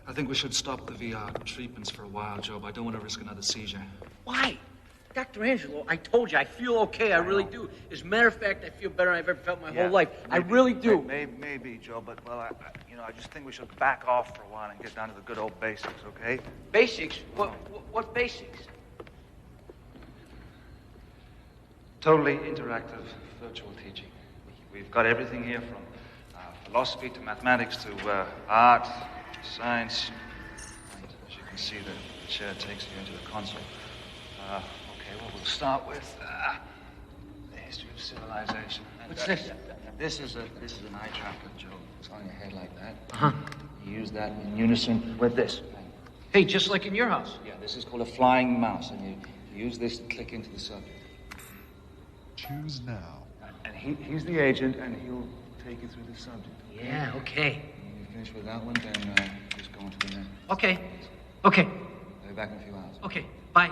I think we should stop the VR treatments for a while, Job. I don't want to risk another seizure. Why? Dr. Angelo, I told you, I feel okay. I really do. As a matter of fact, I feel better than I've ever felt my whole life. Maybe, I really do. Maybe, Joe, but, well, I just think we should back off for a while and get down to the good old basics, okay? Basics? What basics? Totally interactive virtual teaching. We've got everything here from philosophy to mathematics to art, science. And as you can see, the chair takes you into the console. Okay, well, we'll start with the history of civilization. What's this? This is an eye tracker, Joe. It's on your head like that. Uh-huh. You use that in unison with this thing. Hey, just like in your house. Yeah, this is called a flying mouse, and you use this to click into the subject. Choose now. And he's the agent, and he'll take you through the subject. Yeah, okay. When you finish with that one, then just go into the next. Okay. Okay. I'll be back in a few hours. Okay. Bye.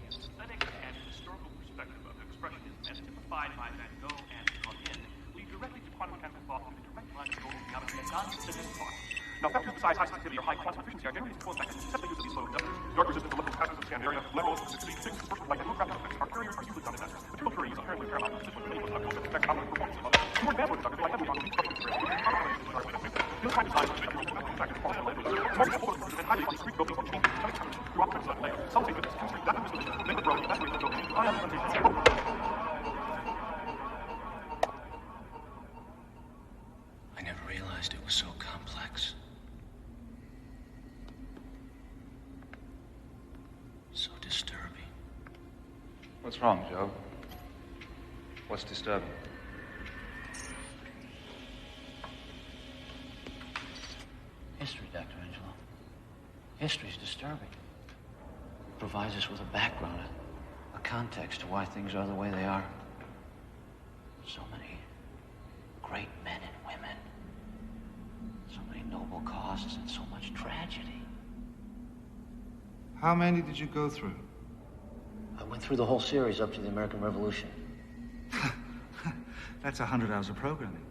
Aesthetic and historical perspective of expressionism as typified by Van Gogh and Rodin lead directly to quantum mechanical thought and the direct line to golden reality and non-specific thought. Now, factors besides high sensitivity or high quantum efficiency are generally exposed back to the use of these photoreceptors. Dark resistant to local patterns of scan area, level 66, dispersion light, and holographic effects are carriers are usually found in essence. Material purity is apparently paramount in systems with many of affect optical performance of others. The more advanced photoreceptors rely heavily on weak structural materials. The other kind of design is visual effect and quality of layers. Small photoreceptors and highly discrete buildings or changes in chemical structure through optical design layers. Some statements chemistry that is resolution, make the growth, that's the building, ion implementation. I never realized it was so complex. So disturbing. What's wrong, Joe? What's disturbing? History, Dr. Angelo. History's disturbing. It provides us with a background, a context to why things are the way they are. So many great men and women. So many noble causes and so much tragedy. How many did you go through? I went through the whole series up to the American Revolution. That's 100 hours of programming.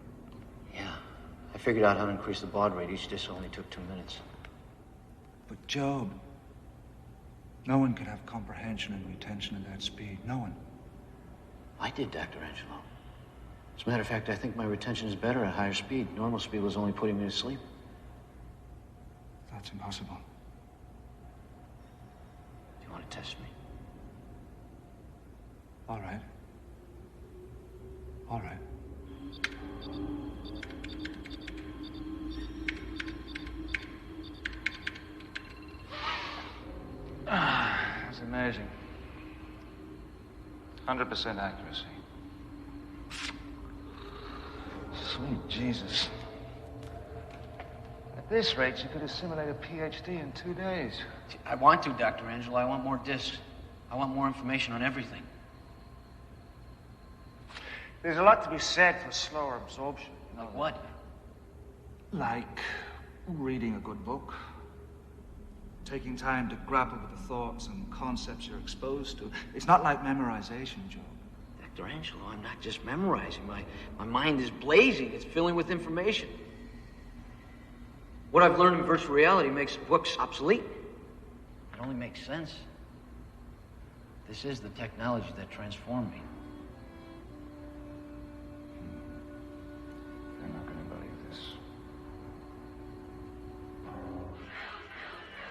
Yeah. I figured out how to increase the baud rate. Each disc only took 2 minutes. But Job, no one could have comprehension and retention at that speed. No one. I did, Dr. Angelo. As a matter of fact, I think my retention is better at higher speed. Normal speed was only putting me to sleep. That's impossible. Do you want to test me? All right. All right. That's amazing. 100% accuracy. Sweet Jesus. At this rate, you could assimilate a PhD in 2 days. I want to, Dr. Angelo. I want more discs. I want more information on everything. There's a lot to be said for slower absorption. You know Like what? Like reading a good book. Taking time to grapple with the thoughts and concepts you're exposed to. It's not like memorization, Joe. Dr. Angelo, I'm not just memorizing. My mind is blazing. It's filling with information. What I've learned in virtual reality makes books obsolete. It only makes sense. This is the technology that transformed me.